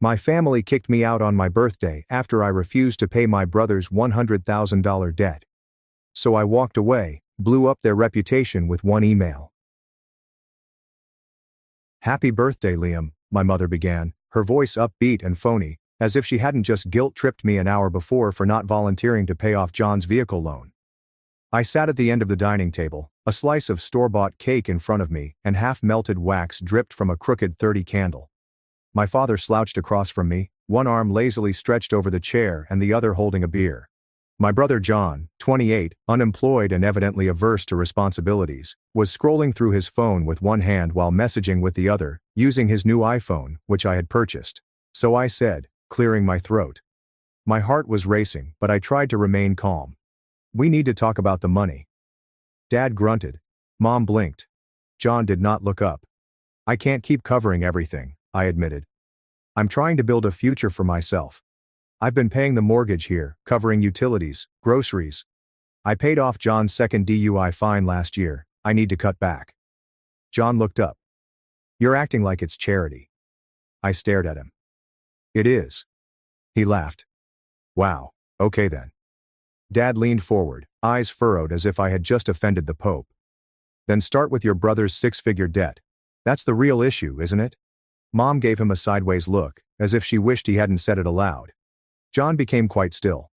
My family kicked me out on my birthday after I refused to pay my brother's $100,000 debt. So I walked away, blew up their reputation with one email. "Happy birthday, Liam," my mother began, her voice upbeat and phony, as if she hadn't just guilt-tripped me an hour before for not volunteering to pay off John's vehicle loan. I sat at the end of the dining table, a slice of store-bought cake in front of me, and half-melted wax dripped from a crooked 30 candle. My father slouched across from me, one arm lazily stretched over the chair and the other holding a beer. My brother John, 28, unemployed and evidently averse to responsibilities, was scrolling through his phone with one hand while messaging with the other, using his new iPhone, which I had purchased. So I said, clearing my throat. My heart was racing, but I tried to remain calm. "We need to talk about the money." Dad grunted. Mom blinked. John did not look up. "I can't keep covering everything," I admitted. "I'm trying to build a future for myself. I've been paying the mortgage here, covering utilities, groceries. I paid off John's second DUI fine last year. I need to cut back." John looked up. "You're acting like it's charity." I stared at him. "It is." He laughed. "Wow, okay then." Dad leaned forward, eyes furrowed as if I had just offended the Pope. "Then start with your brother's six-figure debt. That's the real issue, isn't it?" Mom gave him a sideways look, as if she wished he hadn't said it aloud. John became quite still.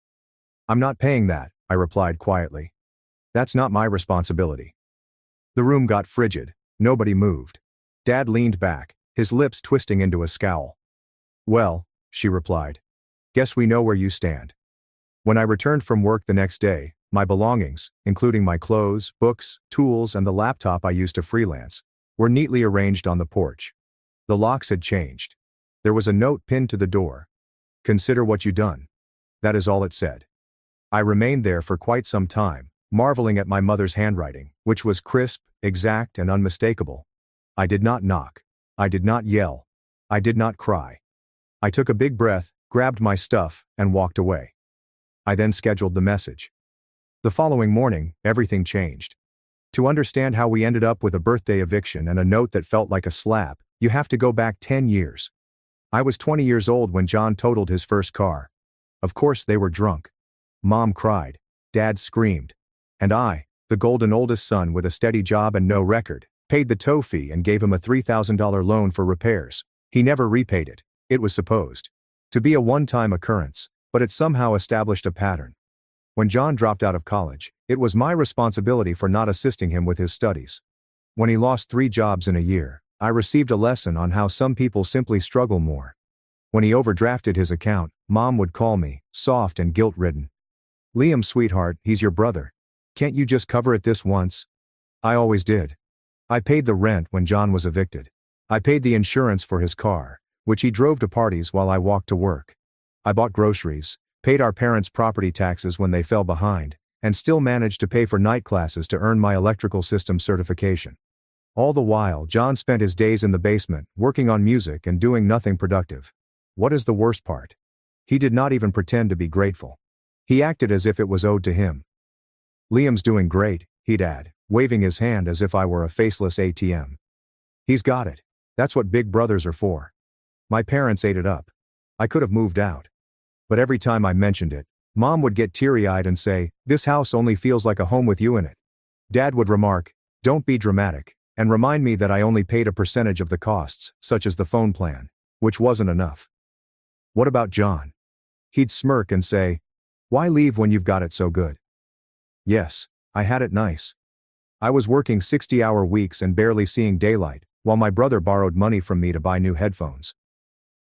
"I'm not paying that," I replied quietly. "That's not my responsibility." The room got frigid. Nobody moved. Dad leaned back, his lips twisting into a scowl. "Well," she replied. "Guess we know where you stand." When I returned from work the next day, my belongings, including my clothes, books, tools, and the laptop I used to freelance, were neatly arranged on the porch. The locks had changed. There was a note pinned to the door. "Consider what you done." That is all it said. I remained there for quite some time, marveling at my mother's handwriting, which was crisp, exact, and unmistakable. I did not knock. I did not yell. I did not cry. I took a big breath, grabbed my stuff, and walked away. I then scheduled the message. The following morning, everything changed. To understand how we ended up with a birthday eviction and a note that felt like a slap, you have to go back 10 years. I was 20 years old when John totaled his first car. Of course they were drunk. Mom cried. Dad screamed. And I, the golden oldest son with a steady job and no record, paid the tow fee and gave him a $3,000 loan for repairs. He never repaid it. It was supposed to be a one-time occurrence, but it somehow established a pattern. When John dropped out of college, it was my responsibility for not assisting him with his studies. When he lost 3 jobs in a year, I received a lesson on how some people simply struggle more. When he overdrafted his account, Mom would call me, soft and guilt-ridden. "Liam, sweetheart, he's your brother. Can't you just cover it this once?" I always did. I paid the rent when John was evicted. I paid the insurance for his car, which he drove to parties while I walked to work. I bought groceries, paid our parents' property taxes when they fell behind, and still managed to pay for night classes to earn my electrical system certification. All the while, John spent his days in the basement, working on music and doing nothing productive. What is the worst part? He did not even pretend to be grateful. He acted as if it was owed to him. "Liam's doing great," he'd add, waving his hand as if I were a faceless ATM. "He's got it. That's what big brothers are for." My parents ate it up. I could have moved out. But every time I mentioned it, Mom would get teary-eyed and say, "This house only feels like a home with you in it." Dad would remark, "Don't be dramatic," and remind me that I only paid a percentage of the costs, such as the phone plan, which wasn't enough. "What about John?" He'd smirk and say, "Why leave when you've got it so good?" Yes, I had it nice. I was working 60-hour weeks and barely seeing daylight, while my brother borrowed money from me to buy new headphones.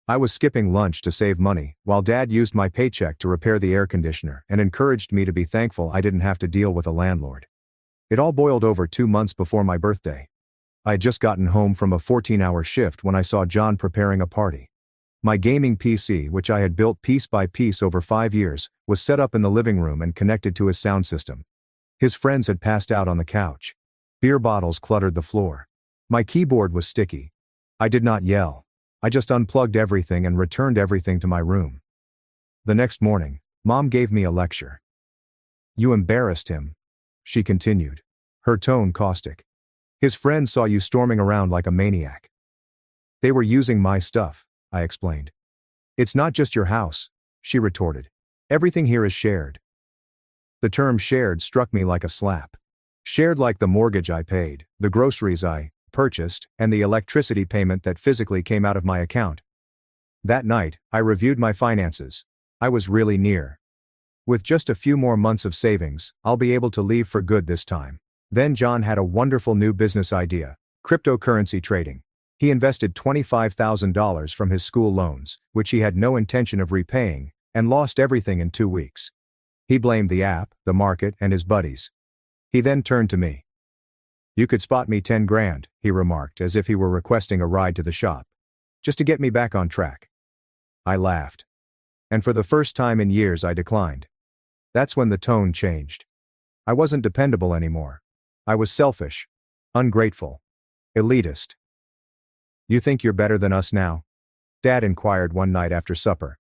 I was skipping lunch to save money, while Dad used my paycheck to repair the air conditioner and encouraged me to be thankful I didn't have to deal with a landlord. It all boiled over 2 months before my birthday. I had just gotten home from a 14-hour shift when I saw John preparing a party. My gaming PC, which I had built piece by piece over 5 years, was set up in the living room and connected to his sound system. His friends had passed out on the couch. Beer bottles cluttered the floor. My keyboard was sticky. I did not yell. I just unplugged everything and returned everything to my room. The next morning, Mom gave me a lecture. "You embarrassed him," she continued, her tone caustic. "His friends saw you storming around like a maniac." "They were using my stuff," I explained. It's not just your house, she retorted. Everything here is shared. The term shared struck me like a slap. Shared like the mortgage I paid, the groceries I purchased, and the electricity payment that physically came out of my account. That night, I reviewed my finances. I was really near. With just a few more months of savings, I'll be able to leave for good this time. Then John had a wonderful new business idea: cryptocurrency trading. He invested $25,000 from his school loans, which he had no intention of repaying, and lost everything in 2 weeks. He blamed the app, the market, and his buddies. He then turned to me. "You could spot me 10 grand, he remarked, as if he were requesting a ride to the shop. Just to get me back on track." I laughed. And for the first time in years I declined. That's when the tone changed. I wasn't dependable anymore. I was selfish, ungrateful, elitist. "You think you're better than us now?" Dad inquired one night after supper.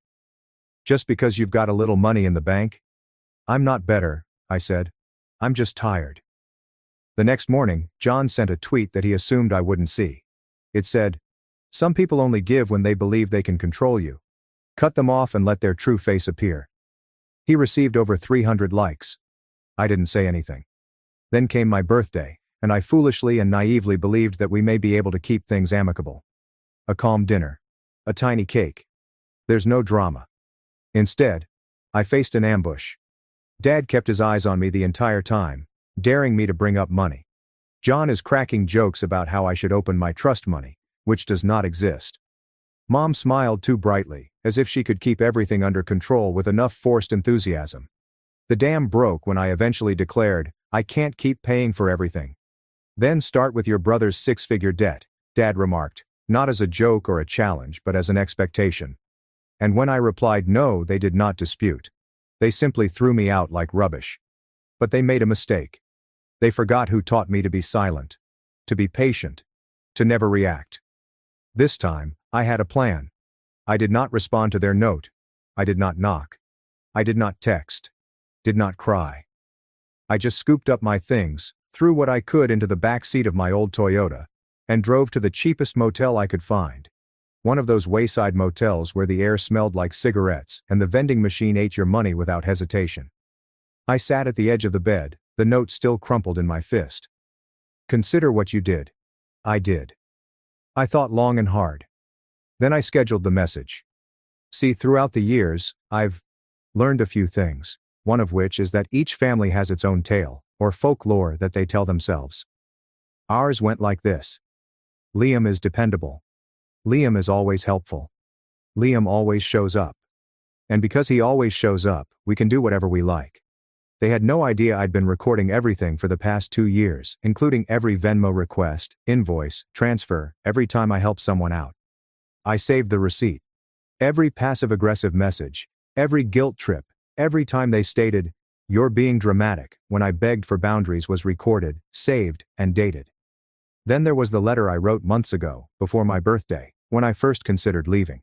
"Just because you've got a little money in the bank?" "I'm not better," I said. "I'm just tired." The next morning, John sent a tweet that he assumed I wouldn't see. It said, "Some people only give when they believe they can control you. Cut them off and let their true face appear." He received over 300 likes. I didn't say anything. Then came my birthday, and I foolishly and naively believed that we may be able to keep things amicable. A calm dinner. A tiny cake. There's no drama. Instead, I faced an ambush. Dad kept his eyes on me the entire time, daring me to bring up money. John is cracking jokes about how I should open my trust money, which does not exist. Mom smiled too brightly, as if she could keep everything under control with enough forced enthusiasm. The dam broke when I eventually declared, "I can't keep paying for everything." "Then start with your brother's 6-figure debt," Dad remarked, not as a joke or a challenge but as an expectation. And when I replied no, they did not dispute. They simply threw me out like rubbish. But they made a mistake. They forgot who taught me to be silent, to be patient, to never react. This time, I had a plan. I did not respond to their note. I did not knock. I did not text. Did not cry. I just scooped up my things, threw what I could into the back seat of my old Toyota, and drove to the cheapest motel I could find. One of those wayside motels where the air smelled like cigarettes and the vending machine ate your money without hesitation. I sat at the edge of the bed, the note still crumpled in my fist. "Consider what you did." I did. I thought long and hard. Then I scheduled the message. See, throughout the years, I've learned a few things, one of which is that each family has its own tale, or folklore that they tell themselves. Ours went like this. Liam is dependable. Liam is always helpful. Liam always shows up. And because he always shows up, we can do whatever we like. They had no idea I'd been recording everything for the past 2 years, including every Venmo request, invoice, transfer, every time I helped someone out. I saved the receipt. Every passive-aggressive message, every guilt trip, every time they stated, "You're being dramatic," when I begged for boundaries was recorded, saved, and dated. Then there was the letter I wrote months ago, before my birthday, when I first considered leaving.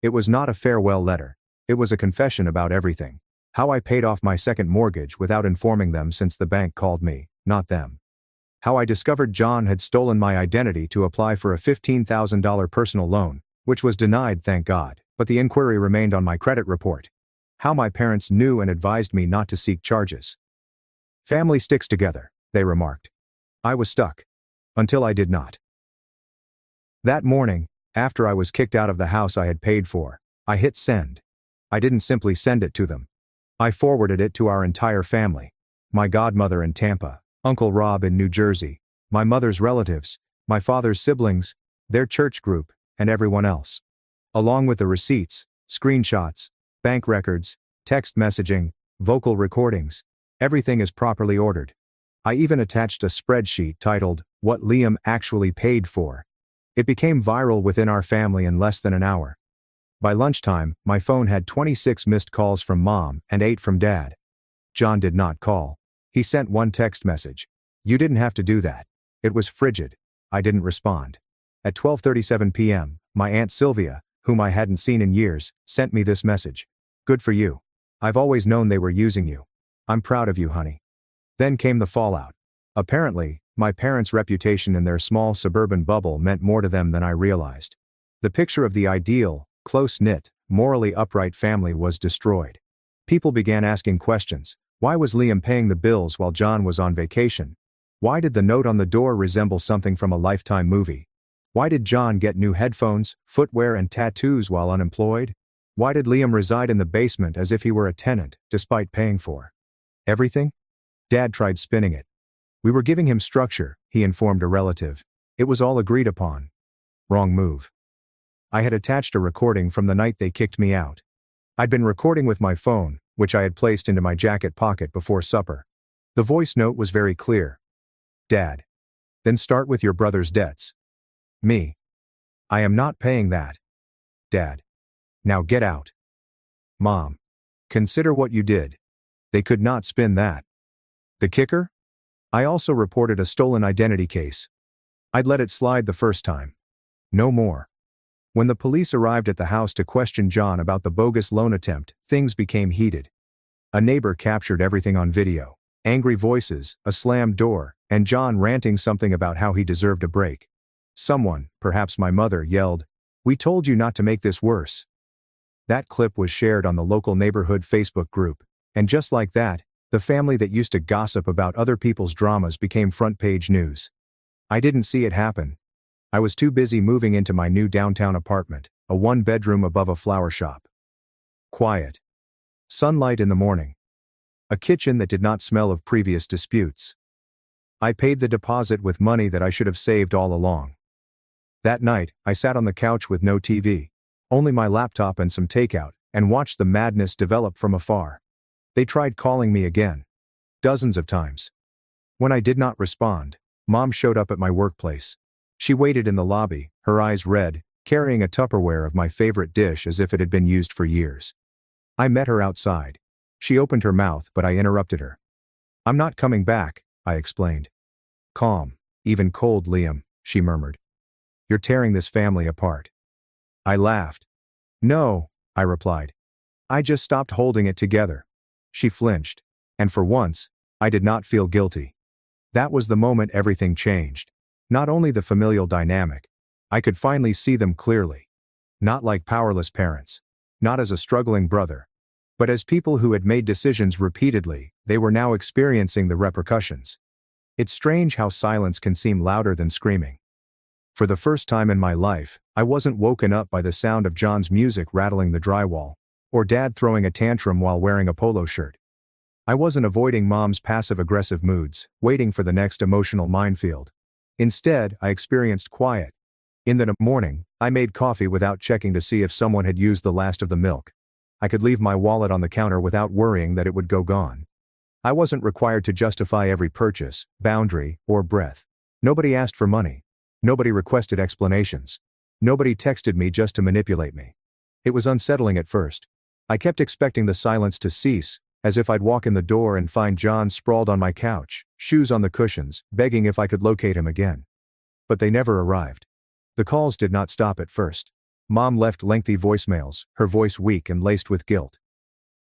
It was not a farewell letter. It was a confession about everything. How I paid off my second mortgage without informing them since the bank called me, not them. How I discovered John had stolen my identity to apply for a $15,000 personal loan, which was denied, thank God, but the inquiry remained on my credit report. How my parents knew and advised me not to seek charges. "Family sticks together," they remarked. I was stuck. Until I did not. That morning, after I was kicked out of the house I had paid for, I hit send. I didn't simply send it to them. I forwarded it to our entire family. My godmother in Tampa, Uncle Rob in New Jersey, my mother's relatives, my father's siblings, their church group, and everyone else. Along with the receipts, screenshots, bank records, text messaging, vocal recordings, everything is properly ordered. I even attached a spreadsheet titled, "What Liam Actually Paid For." It became viral within our family in less than an hour. By lunchtime, my phone had 26 missed calls from Mom and 8 from Dad. John did not call. He sent one text message. "You didn't have to do that." It was frigid. I didn't respond. At 12:37 p.m., my Aunt Sylvia, whom I hadn't seen in years, sent me this message. "Good for you. I've always known they were using you. I'm proud of you, honey." Then came the fallout. Apparently, my parents' reputation in their small suburban bubble meant more to them than I realized. The picture of the ideal, close-knit, morally upright family was destroyed. People began asking questions. Why was Liam paying the bills while John was on vacation? Why did the note on the door resemble something from a Lifetime movie? Why did John get new headphones, footwear and tattoos while unemployed? Why did Liam reside in the basement as if he were a tenant, despite paying for everything? Dad tried spinning it. We were giving him structure, he informed a relative. It was all agreed upon. Wrong move. I had attached a recording from the night they kicked me out. I'd been recording with my phone, which I had placed into my jacket pocket before supper. The voice note was very clear. Dad. Then start with your brother's debts. Me. I am not paying that. Dad. Now get out. Mom. Consider what you did. They could not spin that. The kicker? I also reported a stolen identity case. I'd let it slide the first time. No more. When the police arrived at the house to question John about the bogus loan attempt, things became heated. A neighbor captured everything on video. Angry voices, a slammed door, and John ranting something about how he deserved a break. Someone, perhaps my mother, yelled, "We told you not to make this worse." That clip was shared on the local neighborhood Facebook group, and just like that, the family that used to gossip about other people's dramas became front-page news. I didn't see it happen. I was too busy moving into my new downtown apartment, a one-bedroom above a flower shop. Quiet. Sunlight in the morning. A kitchen that did not smell of previous disputes. I paid the deposit with money that I should have saved all along. That night, I sat on the couch with no TV, only my laptop and some takeout, and watched the madness develop from afar. They tried calling me again. Dozens of times. When I did not respond, Mom showed up at my workplace. She waited in the lobby, her eyes red, carrying a Tupperware of my favorite dish as if it had been used for years. I met her outside. She opened her mouth, but I interrupted her. "I'm not coming back," I explained. "Calm, even cold, Liam," she murmured. "You're tearing this family apart." I laughed. "No," I replied. "I just stopped holding it together." She flinched. And for once, I did not feel guilty. That was the moment everything changed. Not only the familial dynamic. I could finally see them clearly. Not like powerless parents. Not as a struggling brother. But as people who had made decisions repeatedly, they were now experiencing the repercussions. It's strange how silence can seem louder than screaming. For the first time in my life, I wasn't woken up by the sound of John's music rattling the drywall, or Dad throwing a tantrum while wearing a polo shirt. I wasn't avoiding Mom's passive-aggressive moods, waiting for the next emotional minefield. Instead, I experienced quiet. In the morning, I made coffee without checking to see if someone had used the last of the milk. I could leave my wallet on the counter without worrying that it would go gone. I wasn't required to justify every purchase, boundary, or breath. Nobody asked for money. Nobody requested explanations. Nobody texted me just to manipulate me. It was unsettling at first. I kept expecting the silence to cease, as if I'd walk in the door and find John sprawled on my couch, shoes on the cushions, begging if I could locate him again. But they never arrived. The calls did not stop at first. Mom left lengthy voicemails, her voice weak and laced with guilt.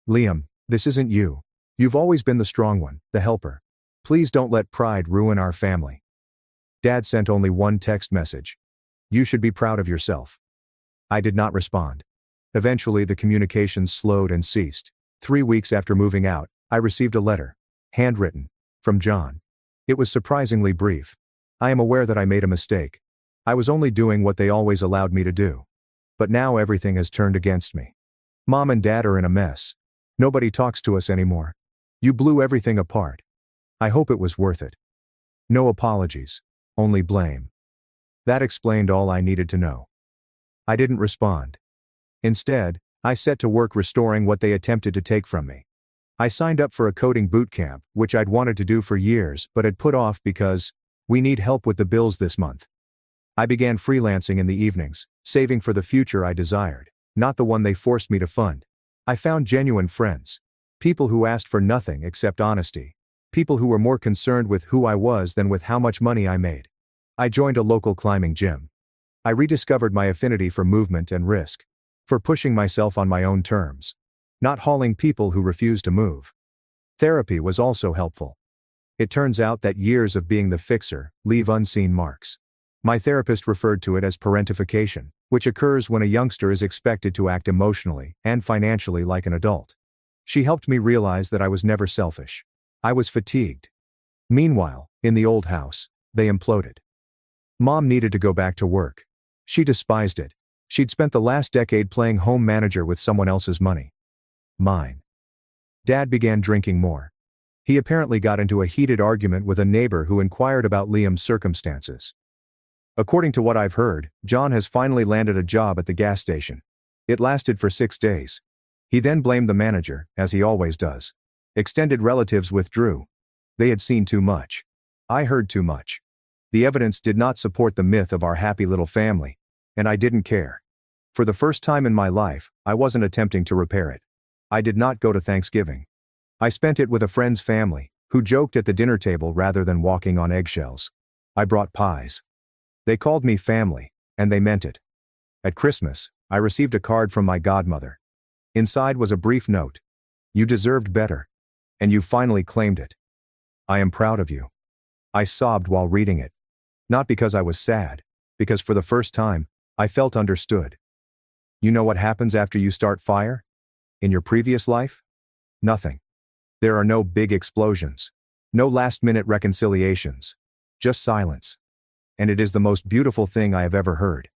"Liam, this isn't you. You've always been the strong one, the helper. Please don't let pride ruin our family." Dad sent only one text message. "You should be proud of yourself." I did not respond. Eventually the communications slowed and ceased. 3 weeks after moving out, I received a letter. Handwritten. From John. It was surprisingly brief. "I am aware that I made a mistake. I was only doing what they always allowed me to do. But now everything has turned against me. Mom and Dad are in a mess. Nobody talks to us anymore. You blew everything apart. I hope it was worth it. No apologies. Only blame." That explained all I needed to know. I didn't respond. Instead, I set to work restoring what they attempted to take from me. I signed up for a coding boot camp, which I'd wanted to do for years but had put off because we need help with the bills this month. I began freelancing in the evenings, saving for the future I desired, not the one they forced me to fund. I found genuine friends. People who asked for nothing except honesty. People who were more concerned with who I was than with how much money I made. I joined a local climbing gym. I rediscovered my affinity for movement and risk. For pushing myself on my own terms. Not hauling people who refused to move. Therapy was also helpful. It turns out that years of being the fixer leave unseen marks. My therapist referred to it as parentification, which occurs when a youngster is expected to act emotionally and financially like an adult. She helped me realize that I was never selfish. I was fatigued. Meanwhile, in the old house, they imploded. Mom needed to go back to work. She despised it. She'd spent the last decade playing home manager with someone else's money. Mine. Dad began drinking more. He apparently got into a heated argument with a neighbor who inquired about Liam's circumstances. According to what I've heard, John has finally landed a job at the gas station. It lasted for 6 days. He then blamed the manager, as he always does. Extended relatives withdrew. They had seen too much. I heard too much. The evidence did not support the myth of our happy little family, and I didn't care. For the first time in my life, I wasn't attempting to repair it. I did not go to Thanksgiving. I spent it with a friend's family, who joked at the dinner table rather than walking on eggshells. I brought pies. They called me family, and they meant it. At Christmas, I received a card from my godmother. Inside was a brief note. You deserved better. And you finally claimed it. I am proud of you. I sobbed while reading it. Not because I was sad, because for the first time, I felt understood. You know what happens after you start fire? In your previous life? Nothing. There are no big explosions. No last-minute reconciliations. Just silence. And it is the most beautiful thing I have ever heard.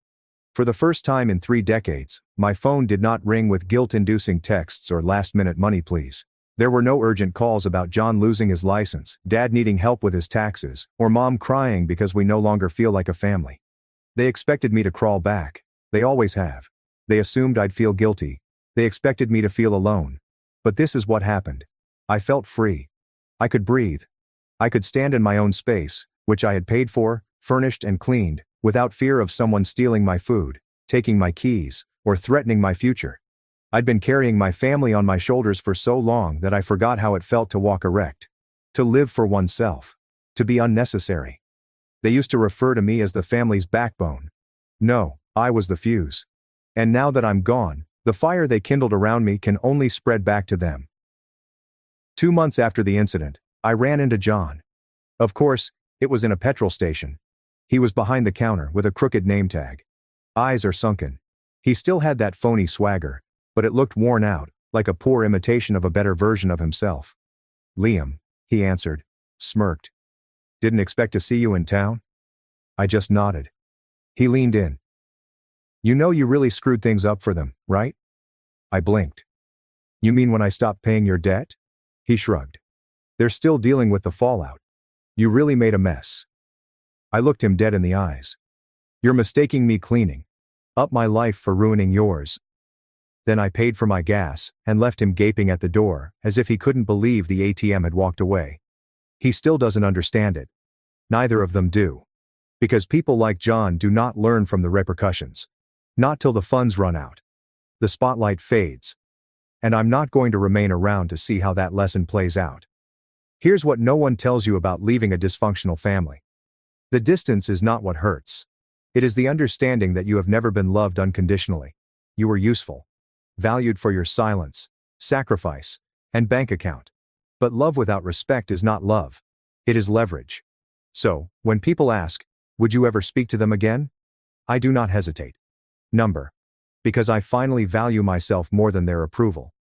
For the first time in 3 decades, my phone did not ring with guilt-inducing texts or last-minute money pleas. There were no urgent calls about John losing his license, Dad needing help with his taxes, or Mom crying because we no longer feel like a family. They expected me to crawl back. They always have. They assumed I'd feel guilty. They expected me to feel alone. But this is what happened. I felt free. I could breathe. I could stand in my own space, which I had paid for, furnished and cleaned, without fear of someone stealing my food, taking my keys, or threatening my future. I'd been carrying my family on my shoulders for so long that I forgot how it felt to walk erect. To live for oneself. To be unnecessary. They used to refer to me as the family's backbone. No, I was the fuse. And now that I'm gone, the fire they kindled around me can only spread back to them. 2 months after the incident, I ran into John. Of course, it was in a petrol station. He was behind the counter with a crooked name tag. Eyes are sunken. He still had that phony swagger, but it looked worn out, like a poor imitation of a better version of himself. Liam, he answered, smirked. Didn't expect to see you in town? I just nodded. He leaned in. You know you really screwed things up for them, right? I blinked. You mean when I stopped paying your debt? He shrugged. They're still dealing with the fallout. You really made a mess. I looked him dead in the eyes. You're mistaking me cleaning up my life for ruining yours. Then I paid for my gas and left him gaping at the door, as if he couldn't believe the ATM had walked away. He still doesn't understand it. Neither of them do. Because people like John do not learn from the repercussions. Not till the funds run out. The spotlight fades. And I'm not going to remain around to see how that lesson plays out. Here's what no one tells you about leaving a dysfunctional family. The distance is not what hurts. It is the understanding that you have never been loved unconditionally. You were useful. Valued for your silence, sacrifice, and bank account. But love without respect is not love. It is leverage. So, when people ask, would you ever speak to them again? I do not hesitate. Because I finally value myself more than their approval.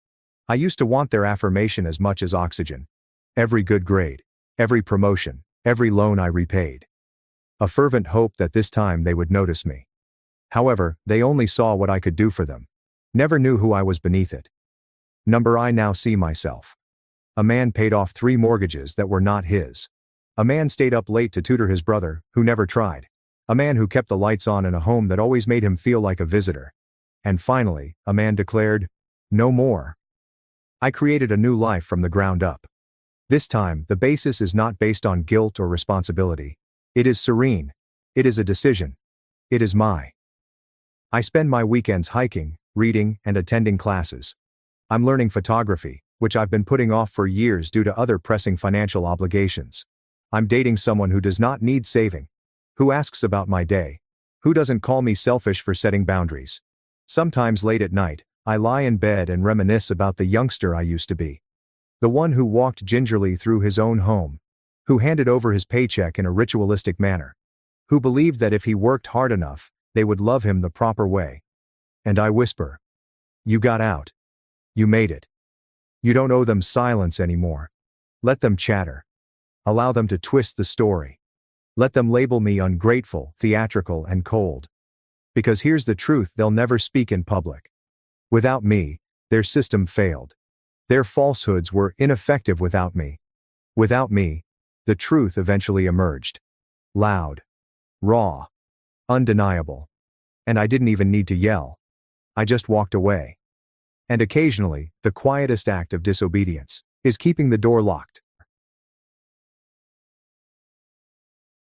I used to want their affirmation as much as oxygen. Every good grade, every promotion, every loan I repaid. A fervent hope that this time they would notice me. However, they only saw what I could do for them. Never knew who I was beneath it. I now see myself. A man paid off 3 mortgages that were not his. A man stayed up late to tutor his brother, who never tried. A man who kept the lights on in a home that always made him feel like a visitor. And finally, a man declared, no more. I created a new life from the ground up. This time, the basis is not based on guilt or responsibility. It is serene. It is a decision. It is I spend my weekends hiking, reading, and attending classes. I'm learning photography, which I've been putting off for years due to other pressing financial obligations. I'm dating someone who does not need saving. Who asks about my day. Who doesn't call me selfish for setting boundaries. Sometimes late at night, I lie in bed and reminisce about the youngster I used to be. The one who walked gingerly through his own home. Who handed over his paycheck in a ritualistic manner. Who believed that if he worked hard enough, they would love him the proper way. And I whisper, "You got out. You made it. You don't owe them silence anymore. Let them chatter. Allow them to twist the story. Let them label me ungrateful, theatrical, and cold. Because here's the truth they'll never speak in public. Without me, their system failed. Their falsehoods were ineffective without me. Without me, the truth eventually emerged. Loud. Raw. Undeniable. And I didn't even need to yell. I just walked away. And occasionally, the quietest act of disobedience is keeping the door locked.